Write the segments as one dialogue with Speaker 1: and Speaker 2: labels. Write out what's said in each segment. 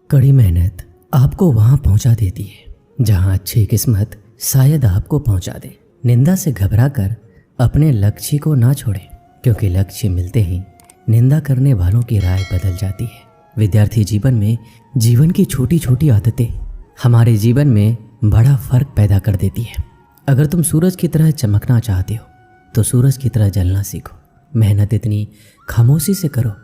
Speaker 1: कड़ी मेहनत आपको वहां पहुंचा देती है जहां अच्छी किस्मत शायद आपको पहुंचा दे। निंदा से घबराकर अपने लक्ष्य को ना छोड़ें, क्योंकि लक्ष्य मिलते ही निंदा करने वालों की राय बदल जाती है। विद्यार्थी जीवन में जीवन की छोटी छोटी आदतें हमारे जीवन में बड़ा फर्क पैदा कर देती है। अगर तुम सूरज की तरह चमकना चाहते हो तो सूरज की तरह जलना सीखो। मेहनत इतनी खामोशी से करो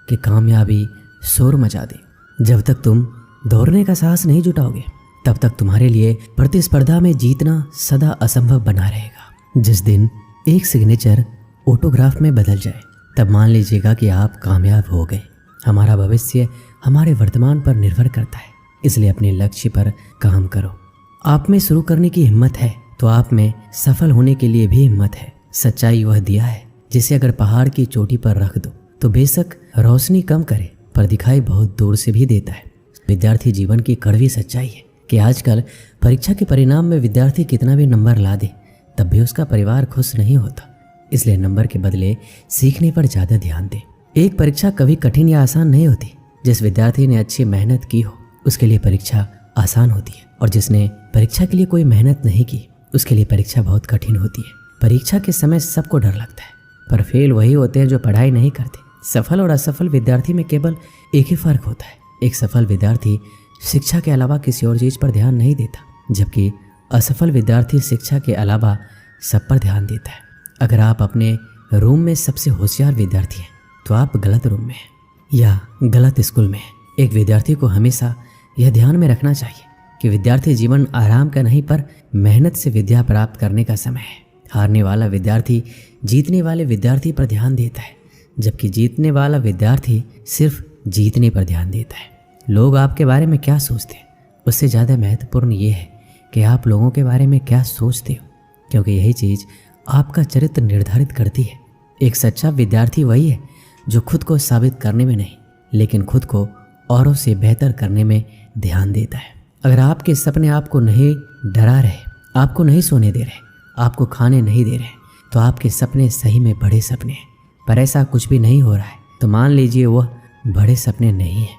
Speaker 1: कि कामयाबी शोर मचा दे। जब तक तुम दौड़ने का साहस नहीं जुटाओगे तब तक तुम्हारे लिए प्रतिस्पर्धा में जीतना सदा असंभव बना रहेगा। जिस दिन एक सिग्नेचर ऑटोग्राफ में बदल जाए तब मान लीजिएगा कि आप कामयाब हो गए। हमारा भविष्य हमारे वर्तमान पर निर्भर करता है, इसलिए अपने लक्ष्य पर काम करो। आप में शुरू करने की हिम्मत है तो आप में सफल होने के लिए भी हिम्मत है। सच्चाई वह दिया है जिसे अगर पहाड़ की चोटी पर रख दो तो बेशक रोशनी कम करे पर दिखाई बहुत दूर से भी देता है। विद्यार्थी जीवन की कड़वी सच्चाई है कि आजकल परीक्षा के परिणाम में विद्यार्थी कितना भी नंबर ला दे तब भी उसका परिवार खुश नहीं होता। इसलिए नंबर के बदले सीखने पर ज़्यादा ध्यान दे। एक परीक्षा कभी कठिन या आसान नहीं होती। जिस विद्यार्थी ने अच्छी मेहनत की हो उसके लिए परीक्षा आसान होती है, और जिसने परीक्षा के लिए कोई मेहनत नहीं की उसके लिए परीक्षा बहुत कठिन होती है। परीक्षा के समय सबको डर लगता है, पर फेल वही होते हैं जो पढ़ाई नहीं करते। सफल और असफल विद्यार्थी में केवल एक ही फर्क होता है। एक सफल विद्यार्थी शिक्षा के अलावा किसी और चीज़ पर ध्यान नहीं देता, जबकि असफल विद्यार्थी शिक्षा के अलावा सब पर ध्यान देता है। अगर आप अपने रूम में सबसे होशियार विद्यार्थी हैं तो आप गलत रूम में हैं या गलत स्कूल में हैं। एक विद्यार्थी को हमेशा यह ध्यान में रखना चाहिए कि विद्यार्थी जीवन आराम का नहीं पर मेहनत से विद्या प्राप्त करने का समय है। हारने वाला विद्यार्थी जीतने वाले विद्यार्थी पर ध्यान देता है, जबकि जीतने वाला विद्यार्थी सिर्फ जीतने पर ध्यान देता है। लोग आपके बारे में क्या सोचते हैं उससे ज़्यादा महत्वपूर्ण ये है कि आप लोगों के बारे में क्या सोचते हो, क्योंकि यही चीज़ आपका चरित्र निर्धारित करती है। एक सच्चा विद्यार्थी वही है जो खुद को साबित करने में नहीं लेकिन खुद को औरों से बेहतर करने में ध्यान देता है। अगर आपके सपने आपको नहीं डरा रहे, आपको नहीं सोने दे रहे, आपको खाने नहीं दे रहे, तो आपके सपने सही में बड़े सपने हैं। पर ऐसा कुछ भी नहीं हो रहा है तो मान लीजिए वह बड़े सपने नहीं है।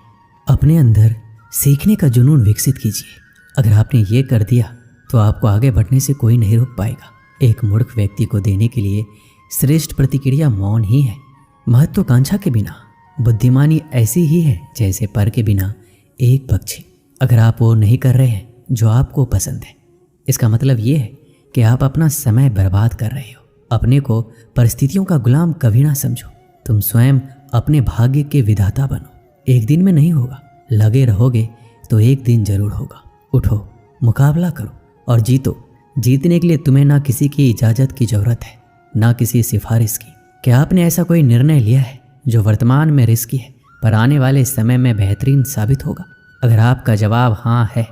Speaker 1: अपने अंदर सीखने का जुनून विकसित कीजिए। अगर आपने ये कर दिया तो आपको आगे बढ़ने से कोई नहीं रोक पाएगा। एक मूर्ख व्यक्ति को देने के लिए श्रेष्ठ प्रतिक्रिया मौन ही है। महत्वाकांक्षा के बिना बुद्धिमानी ऐसी ही है जैसे पर के बिना एक पक्षी। अगर आप वो नहीं कर रहे हैं जो आपको पसंद है, इसका मतलब ये है कि आप अपना समय बर्बाद कर रहे हो। अपने को परिस्थितियों का गुलाम कभी ना समझो। तुम स्वयं अपने भाग्य के विधाता बनो। एक दिन में नहीं होगा, लगे रहोगे तो एक दिन जरूर होगा। उठो, मुकाबला करो और जीतो। जीतने के लिए तुम्हें ना किसी की इजाज़त की ज़रूरत है ना किसी सिफारिश की। क्या आपने ऐसा कोई निर्णय लिया है जो वर्तमान में रिस्की है पर आने वाले समय में बेहतरीन साबित होगा? अगर आपका जवाब हाँ है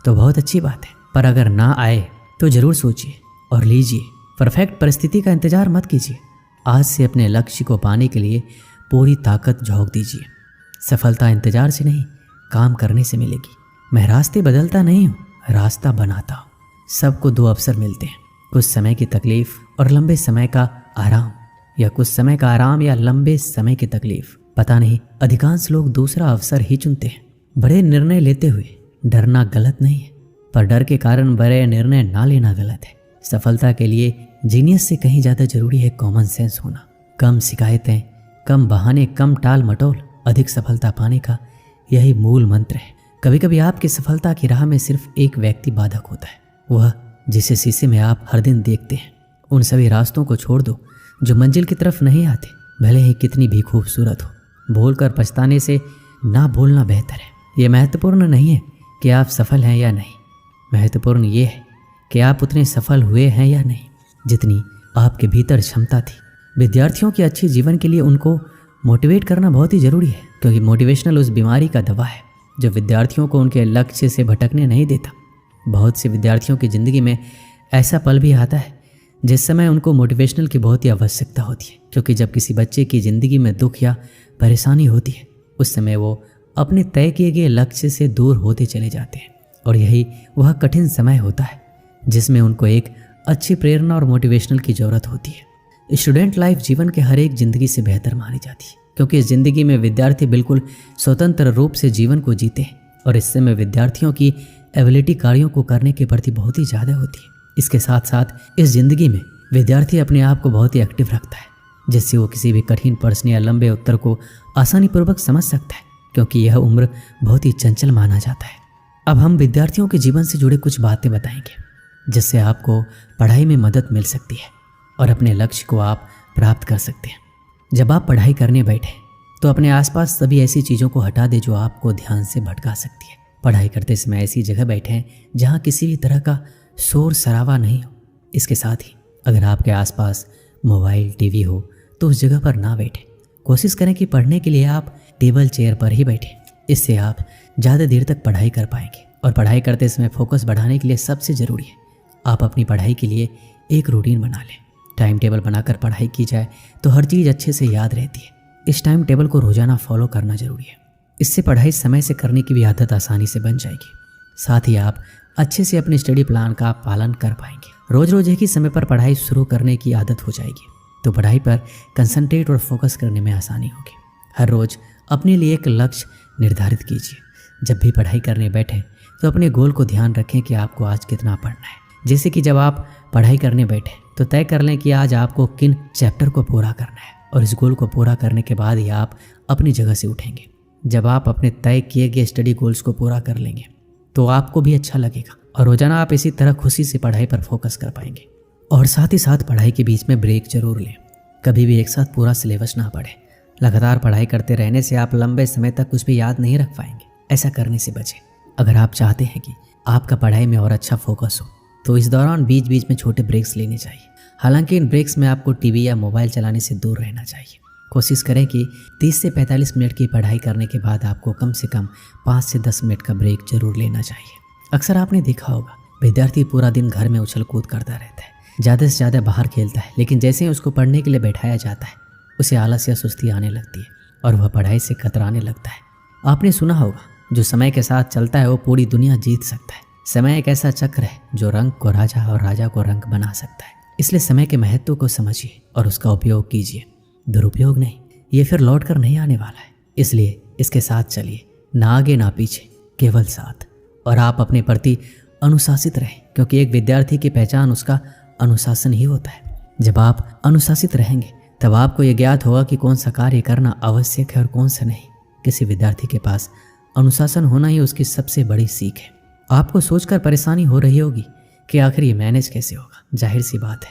Speaker 1: तो बहुत अच्छी बात है, पर अगर ना आए तो ज़रूर सोचिए और लीजिए। परफेक्ट परिस्थिति का इंतजार मत कीजिए। आज से अपने लक्ष्य को पाने के लिए पूरी ताकत झोंक दीजिए। सफलता इंतजार से नहीं, काम करने से मिलेगी। मैं रास्ते बदलता नहीं हूँ, रास्ता बनाता हूँ। सबको दो अवसर मिलते हैं, कुछ समय की तकलीफ और लंबे समय का आराम, या कुछ समय का आराम या लंबे समय की तकलीफ। पता नहीं, अधिकांश लोग दूसरा अवसर ही चुनते हैं। बड़े निर्णय लेते हुए डरना गलत नहीं है, पर डर के कारण बड़े निर्णय ना लेना गलत है। सफलता के लिए जीनियस से कहीं ज़्यादा जरूरी है कॉमन सेंस होना। कम शिकायतें, कम बहाने, कम टाल मटोल, अधिक सफलता पाने का यही मूल मंत्र है। कभी कभी आपकी सफलता की राह में सिर्फ एक व्यक्ति बाधक होता है, वह जिसे शीशे में आप हर दिन देखते हैं। उन सभी रास्तों को छोड़ दो जो मंजिल की तरफ नहीं आते, भले ही कितनी भी खूबसूरत हो। बोलकर पछताने से ना बोलना बेहतर है। ये महत्वपूर्ण नहीं है कि आप सफल हैं या नहीं, महत्वपूर्ण ये है कि आप उतने सफल हुए हैं या नहीं जितनी आपके भीतर क्षमता थी। विद्यार्थियों के अच्छे जीवन के लिए उनको मोटिवेट करना बहुत ही ज़रूरी है, क्योंकि मोटिवेशनल उस बीमारी का दवा है जो विद्यार्थियों को उनके लक्ष्य से भटकने नहीं देता। बहुत से विद्यार्थियों की ज़िंदगी में ऐसा पल भी आता है जिस समय उनको मोटिवेशनल की बहुत ही आवश्यकता होती है, क्योंकि जब किसी बच्चे की ज़िंदगी में दुख या परेशानी होती है उस समय वो अपने तय किए गए लक्ष्य से दूर होते चले जाते हैं, और यही वह कठिन समय होता है जिसमें उनको एक अच्छी प्रेरणा और मोटिवेशनल की ज़रूरत होती है। स्टूडेंट लाइफ जीवन के हर एक ज़िंदगी से बेहतर मानी जाती है, क्योंकि इस ज़िंदगी में विद्यार्थी बिल्कुल स्वतंत्र रूप से जीवन को जीते हैं। और इससे में विद्यार्थियों की एबिलिटी कार्यों को करने के प्रति बहुत ही ज़्यादा होती है। इसके साथ साथ इस जिंदगी में विद्यार्थी अपने आप को बहुत ही एक्टिव रखता है, जिससे वो किसी भी कठिन प्रश्न या लंबे उत्तर को आसानीपूर्वक समझ सकता है, क्योंकि यह उम्र बहुत ही चंचल माना जाता है। अब हम विद्यार्थियों के जीवन से जुड़े कुछ बातें बताएंगे, जिससे आपको पढ़ाई में मदद मिल सकती है और अपने लक्ष्य को आप प्राप्त कर सकते हैं। जब आप पढ़ाई करने बैठे तो अपने आसपास सभी ऐसी चीज़ों को हटा दें जो आपको ध्यान से भटका सकती है। पढ़ाई करते समय ऐसी जगह बैठें जहाँ किसी भी तरह का शोर शराबा नहीं हो। इसके साथ ही अगर आपके आसपास मोबाइल टीवी हो तो उस जगह पर ना बैठें। कोशिश करें कि पढ़ने के लिए आप टेबल चेयर पर ही बैठें। इससे आप ज़्यादा देर तक पढ़ाई कर पाएंगे। और पढ़ाई करते समय फोकस बढ़ाने के लिए सबसे ज़रूरी है आप अपनी पढ़ाई के लिए एक रूटीन बना लें। टाइम टेबल बनाकर पढ़ाई की जाए तो हर चीज़ अच्छे से याद रहती है। इस टाइम टेबल को रोज़ाना फॉलो करना जरूरी है। इससे पढ़ाई समय से करने की भी आदत आसानी से बन जाएगी। साथ ही आप अच्छे से अपने स्टडी प्लान का पालन कर पाएंगे। रोज़ रोज़ एक ही समय पर पढ़ाई शुरू करने की आदत हो जाएगी तो पढ़ाई पर कंसंट्रेट और फोकस करने में आसानी होगी। हर रोज़ अपने लिए एक लक्ष्य निर्धारित कीजिए। जब भी पढ़ाई करने बैठें तो अपने गोल को ध्यान रखें कि आपको आज कितना पढ़ना है। जैसे कि जब आप पढ़ाई करने बैठें तो तय कर लें कि आज आपको किन चैप्टर को पूरा करना है, और इस गोल को पूरा करने के बाद ही आप अपनी जगह से उठेंगे। जब आप अपने तय किए गए स्टडी गोल्स को पूरा कर लेंगे तो आपको भी अच्छा लगेगा और रोजाना आप इसी तरह खुशी से पढ़ाई पर फोकस कर पाएंगे। और साथ ही साथ पढ़ाई के बीच में ब्रेक जरूर लें। कभी भी एक साथ पूरा सिलेबस ना पढ़ें। लगातार पढ़ाई करते रहने से आप लंबे समय तक कुछ भी याद नहीं रख पाएंगे। ऐसा करने से बचें। अगर आप चाहते हैं कि आपका पढ़ाई में और अच्छा फोकस हो तो इस दौरान बीच बीच में छोटे ब्रेक्स लेने चाहिए। हालांकि इन ब्रेक्स में आपको टीवी या मोबाइल चलाने से दूर रहना चाहिए। कोशिश करें कि 30 से 45 मिनट की पढ़ाई करने के बाद आपको कम से कम 5 से 10 मिनट का ब्रेक जरूर लेना चाहिए। अक्सर आपने देखा होगा विद्यार्थी पूरा दिन घर में उछल कूद करता रहता है, ज़्यादा से ज़्यादा बाहर खेलता है, लेकिन जैसे ही उसको पढ़ने के लिए बैठाया जाता है उसे आलस या सुस्ती आने लगती है और वह पढ़ाई से कतराने लगता है। आपने सुना होगा जो समय के साथ चलता है वो पूरी दुनिया जीत सकता है। समय एक ऐसा चक्र है जो रंग को राजा और राजा को रंग बना सकता है। इसलिए समय के महत्व को समझिए और उसका उपयोग कीजिए, दुरुपयोग नहीं। ये फिर लौट कर नहीं आने वाला है, इसलिए इसके साथ चलिए, ना आगे ना पीछे, केवल साथ। और आप अपने प्रति अनुशासित रहें, क्योंकि एक विद्यार्थी की पहचान उसका अनुशासन ही होता है। जब आप अनुशासित रहेंगे तब आपको ये ज्ञात होगा कि कौन सा कार्य करना आवश्यक है और कौन सा नहीं। किसी विद्यार्थी के पास अनुशासन होना ही उसकी सबसे बड़ी सीख है। आपको सोचकर परेशानी हो रही होगी कि आखिर ये मैनेज कैसे होगा। जाहिर सी बात है,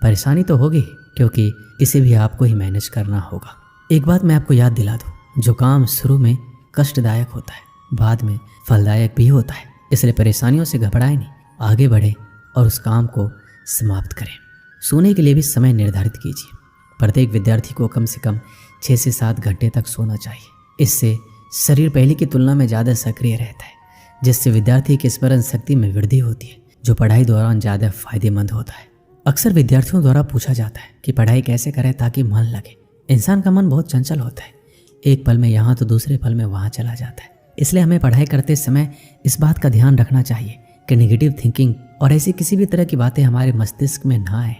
Speaker 1: परेशानी तो होगी, क्योंकि इसे भी आपको ही मैनेज करना होगा। एक बात मैं आपको याद दिला दूं, जो काम शुरू में कष्टदायक होता है बाद में फलदायक भी होता है। इसलिए परेशानियों से घबराएं नहीं, आगे बढ़ें और उस काम को समाप्त करें। सोने के लिए भी समय निर्धारित कीजिए। प्रत्येक विद्यार्थी को कम से कम 6 से 7 घंटे तक सोना चाहिए। इससे शरीर पहले की तुलना में ज़्यादा सक्रिय रहता है, जिससे विद्यार्थी की स्मरण शक्ति में वृद्धि होती है, जो पढ़ाई दौरान ज़्यादा फायदेमंद होता है। अक्सर विद्यार्थियों द्वारा पूछा जाता है कि पढ़ाई कैसे करें ताकि मन लगे। इंसान का मन बहुत चंचल होता है, एक पल में यहाँ तो दूसरे पल में वहाँ चला जाता है। इसलिए हमें पढ़ाई करते समय इस बात का ध्यान रखना चाहिए कि नेगेटिव थिंकिंग और ऐसी किसी भी तरह की बातें हमारे मस्तिष्क में ना आए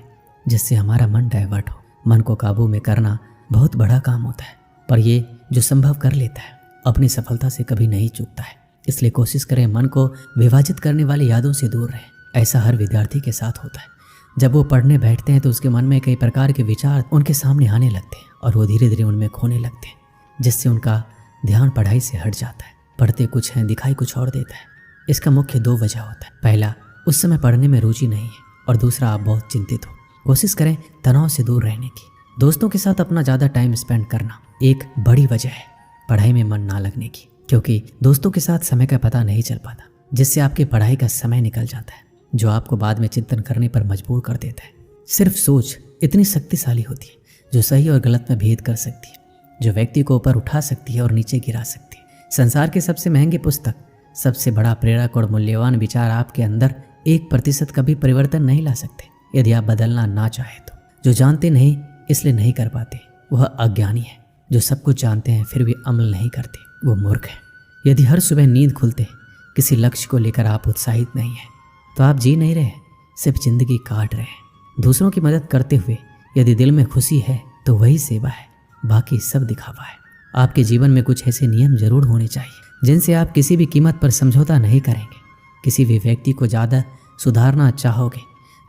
Speaker 1: जिससे हमारा मन डाइवर्ट हो। मन को काबू में करना बहुत बड़ा काम होता है, पर ये जो संभव कर लेता है अपनी सफलता से कभी नहीं चूकता है। इसलिए कोशिश करें मन को विभाजित करने वाली यादों से दूर रहें। ऐसा हर विद्यार्थी के साथ होता है। जब वो पढ़ने बैठते हैं तो उसके मन में कई प्रकार के विचार उनके सामने आने लगते हैं और वो धीरे धीरे उनमें खोने लगते हैं, जिससे उनका ध्यान पढ़ाई से हट जाता है। पढ़ते कुछ हैं, दिखाई कुछ और देता है। इसका मुख्य 2 वजह होता है। पहला, उस समय पढ़ने में रुचि नहीं है, और दूसरा, आप बहुत चिंतित हो। कोशिश करें तनाव से दूर रहने की। दोस्तों के साथ अपना ज़्यादा टाइम स्पेंड करना एक बड़ी वजह है पढ़ाई में मन ना लगने की, क्योंकि दोस्तों के साथ समय का पता नहीं चल पाता, जिससे आपकी पढ़ाई का समय निकल जाता है, जो आपको बाद में चिंतन करने पर मजबूर कर देता है। सिर्फ सोच इतनी शक्तिशाली होती है जो सही और गलत में भेद कर सकती है, जो व्यक्ति को ऊपर उठा सकती है और नीचे गिरा सकती है। संसार के सबसे महंगे पुस्तक, सबसे बड़ा प्रेरक और मूल्यवान विचार आपके अंदर 1% कभी परिवर्तन नहीं ला सकते यदि आप बदलना ना चाहे तो। जो जानते नहीं इसलिए नहीं कर पाते वह अज्ञानी है। जो सब कुछ जानते हैं फिर भी अमल नहीं करते वो मूर्ख है। यदि हर सुबह नींद खुलते किसी लक्ष्य को लेकर आप उत्साहित नहीं हैं तो आप जी नहीं रहे, सिर्फ जिंदगी काट रहे हैं। दूसरों की मदद करते हुए यदि दिल में खुशी है तो वही सेवा है, बाकी सब दिखावा है। आपके जीवन में कुछ ऐसे नियम जरूर होने चाहिए जिनसे आप किसी भी कीमत पर समझौता नहीं करेंगे। किसी भी व्यक्ति को ज़्यादा सुधारना चाहोगे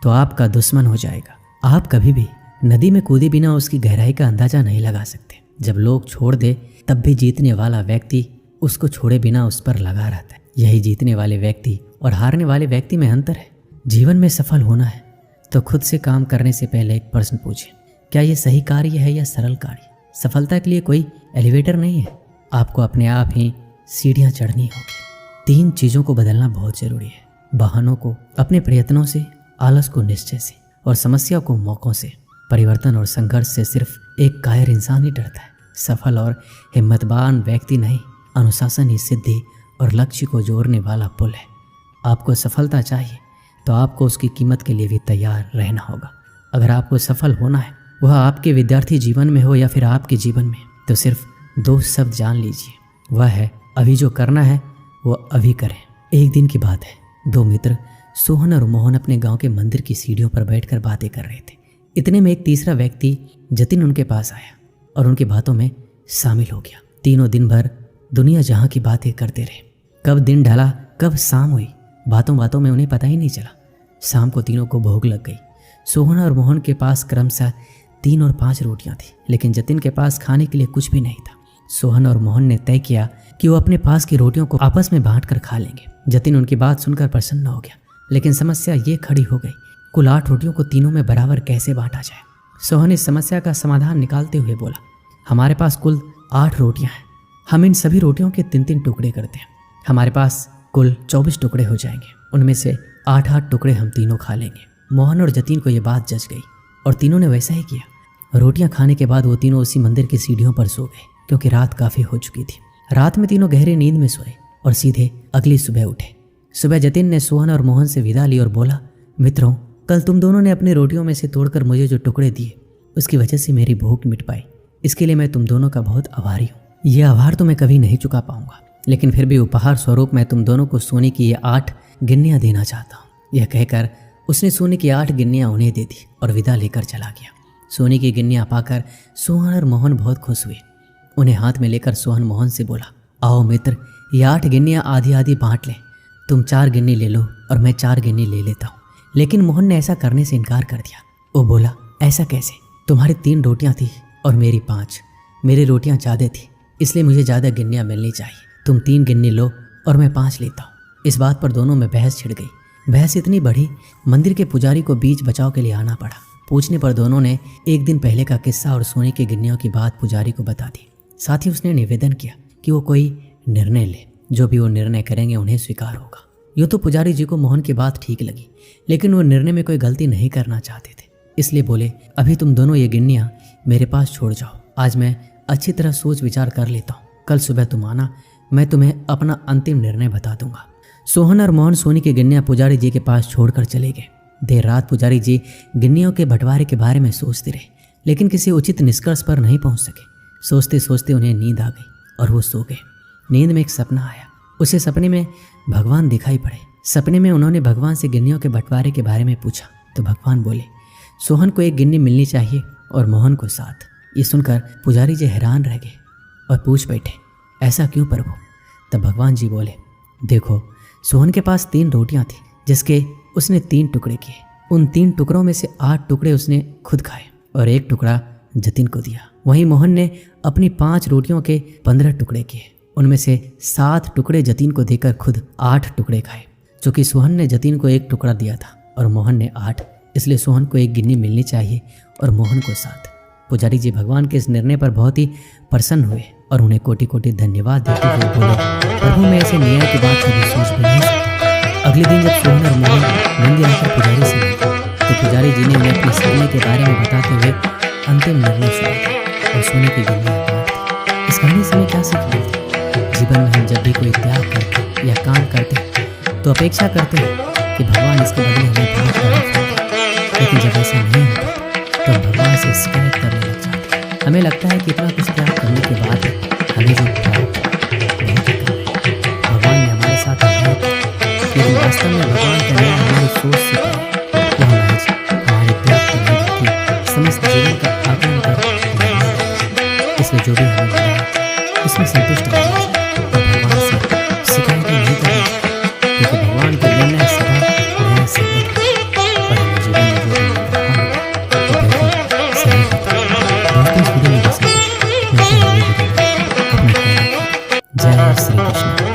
Speaker 1: तो आपका दुश्मन हो जाएगा। आप कभी भी नदी में कूदे बिना उसकी गहराई का अंदाजा नहीं लगा सकते। जब लोग छोड़ दे तब भी जीतने वाला व्यक्ति उसको छोड़े बिना उस पर लगा रहता है। यही जीतने वाले व्यक्ति और हारने वाले व्यक्ति में अंतर है। जीवन में सफल होना है तो खुद से काम करने से पहले एक प्रश्न पूछें, क्या ये सही कार्य है या सरल कार्य? सफलता के लिए कोई एलिवेटर नहीं है, आपको अपने आप ही सीढ़ियाँ चढ़नी होगी। 3 चीज़ों को बदलना बहुत ज़रूरी है, बहानों को अपने प्रयत्नों से, आलस को निश्चय से और समस्या को मौक़ों से। परिवर्तन और संघर्ष से सिर्फ एक कायर इंसान ही डरता है। सफल और हिम्मतवान व्यक्ति नहीं, अनुशासन ही सिद्धि और लक्ष्य को जोड़ने वाला पुल है। आपको सफलता चाहिए तो आपको उसकी कीमत के लिए भी तैयार रहना होगा। अगर आपको सफल होना है, वह आपके विद्यार्थी जीवन में हो या फिर आपके जीवन में, तो सिर्फ 2 शब्द जान लीजिए, वह है अभी जो करना है वो अभी करें। एक दिन की बात है, 2 मित्र सोहन और मोहन अपने गांव के मंदिर की सीढ़ियों पर बैठकर बातें कर रहे थे। इतने में एक तीसरा व्यक्ति जतिन उनके पास आया और उनकी बातों में शामिल हो गया। तीनों दिन भर दुनिया जहां की बातें करते रहे। कब दिन ढला, कब शाम हुई, बातों बातों में उन्हें पता ही नहीं चला। शाम को तीनों को भूख लग गई। सोहन और मोहन के पास क्रमशः 3 और 5 रोटियां थी, लेकिन जतिन के पास खाने के लिए कुछ भी नहीं था। सोहन और मोहन ने तय किया कि वो अपने पास की रोटियों को आपस में बांट कर खा लेंगे। जतिन उनकी बात सुनकर प्रसन्न हो गया, लेकिन समस्या ये खड़ी हो गई, कुल 8 रोटियों को तीनों में बराबर कैसे बांटा जाए। सोहन इस समस्या का समाधान निकालते हुए बोला, हमारे पास कुल 8 रोटियां हैं, हम इन सभी रोटियों के 3-3 टुकड़े करते हैं। हमारे पास कुल 24 टुकड़े हो जाएंगे, उनमें से 8-8 टुकड़े हम तीनों खा लेंगे। मोहन और जतिन को यह बात जच गई और तीनों ने वैसा ही किया। रोटियां खाने के बाद वो तीनों उसी मंदिर की सीढ़ियों पर सो गए, क्योंकि रात काफ़ी हो चुकी थी। रात में तीनों गहरी नींद में सोए और सीधे अगली सुबह उठे। सुबह जतिन ने सोहन और मोहन से विदा ली और बोला, मित्रों, कल तुम दोनों ने अपनी रोटियों में से तोड़कर मुझे जो टुकड़े दिए, उसकी वजह से मेरी भूख मिट पाई। इसके लिए मैं तुम दोनों का बहुत आभारी हूँ। यह आभार तो मैं कभी नहीं चुका पाऊंगा, लेकिन फिर भी उपहार स्वरूप मैं तुम दोनों को सोने की ये 8 गिन्नियाँ देना चाहता हूँ। यह कहकर उसने सोने की 8 गिन्नियाँ उन्हें दे दी और विदा लेकर चला गया। सोने की गिन्नियाँ पाकर सोहन और मोहन बहुत खुश हुए। उन्हें हाथ में लेकर सोहन मोहन से बोला, आओ मित्र, ये 8 गिन्नियाँ आधी आधी बांट लें। तुम 4 गिन्नी ले लो और मैं 4 गिन्नी ले लेता हूँ। लेकिन मोहन ने ऐसा करने से इनकार कर दिया। वो बोला, ऐसा कैसे? तुम्हारी 3 रोटियाँ थी और मेरी 5। मेरी रोटियाँ ज़्यादा थी, इसलिए मुझे ज़्यादा गिन्नियाँ मिलनी चाहिए। तुम 3 गिन्नी लो और मैं 5 लेता हूँ। इस बात पर दोनों में बहस छिड़ गई। बहस इतनी बढ़ी, मंदिर के पुजारी को बीच बचाव के लिए आना पड़ा। पूछने पर दोनों ने एक दिन पहले का किस्सा और सोने की गिन्नियों की बात पुजारी को बता दी। साथ ही उसने निवेदन किया कि वो कोई निर्णय ले, जो भी वो निर्णय करेंगे उन्हें स्वीकार होगा। यूँ तो पुजारी जी को मोहन की बात ठीक लगी, लेकिन वो निर्णय में कोई गलती नहीं करना चाहते थे, इसलिए बोले, अभी तुम दोनों ये गिन्नियाँ मेरे पास छोड़ जाओ। आज मैं अच्छी तरह सोच विचार कर लेता हूँ। कल सुबह तुम आना, मैं तुम्हें अपना अंतिम निर्णय बता दूंगा। सोहन और मोहन सोने की गिन्नियाँ पुजारी जी के पास छोड़कर चले गए। देर रात पुजारी जी गिन्नियों के बंटवारे के बारे में सोचते रहे, लेकिन किसी उचित निष्कर्ष पर नहीं पहुंच सके। सोचते सोचते उन्हें नींद आ गई और वो सो गए। नींद में एक सपना आया। उसे सपने में भगवान दिखाई पड़े। सपने में उन्होंने भगवान से गिन्नियों के बंटवारे के बारे में पूछा तो भगवान बोले, सोहन को 1 गिन्नी मिलनी चाहिए और मोहन को 7। ये सुनकर पुजारी जी हैरान रह गए और पूछ बैठे, ऐसा क्यों प्रभु? तब भगवान जी बोले, देखो, सोहन के पास 3 रोटियां थी, जिसके उसने 3 टुकड़े किए। उन 3 टुकड़ों में से 8 टुकड़े उसने खुद खाए और 1 टुकड़ा जतिन को दिया। वहीं मोहन ने अपनी 5 रोटियों के 15 टुकड़े किए। उनमें से 7 टुकड़े जतिन को देकर खुद 8 टुकड़े खाए। चूँकि सोहन ने जतिन को 1 टुकड़ा दिया था और मोहन ने 8, इसलिए सोहन को 1 गिन्नी मिलनी चाहिए और मोहन को 7। पुजारी जी भगवान के इस निर्णय पर बहुत ही प्रसन्न हुए और उन्हें कोटि कोटि धन्यवाद देते हुए बोले, प्रभु, मैं ऐसे न्याय की बात कभी सोच भी नहीं सकता। अगले दिन जब सोहन और मोहन मंदिर आकर पुजारी से मिले तो पुजारी जी ने उन्हें अपने सपने के बारे में बताते हुए अंतिम निर्णय सुनाया और सोने की गिन्नियाँ बांट। इस कहानी से हमें क्या सीख मिलती है? जीवन में हम जब भी कोई त्याग करते या काम करते तो अपेक्षा करते हैं कि भगवान इसके बदले हमें बहुत बड़ा फल दे, लेकिन जब ऐसा नहीं होता तो भगवान से शिकायत करने लग जाते हैं। हमें लगता है कि इतना कुछ त्याग करने के बाद हमें जो प्राप्त बहुत ही कम है। भगवान ने हमारे साथ अन्याय किया, लेकिन वास्तव में भगवान का न्याय हमारी सोच से परे वो हमारे प्राप्त होने की समस्त जीवन का आकलन कर। इसलिए जो भी हमें मिला उसमें संतुष्ट होना चाहिए और भगवान से जय श्री कृष्ण।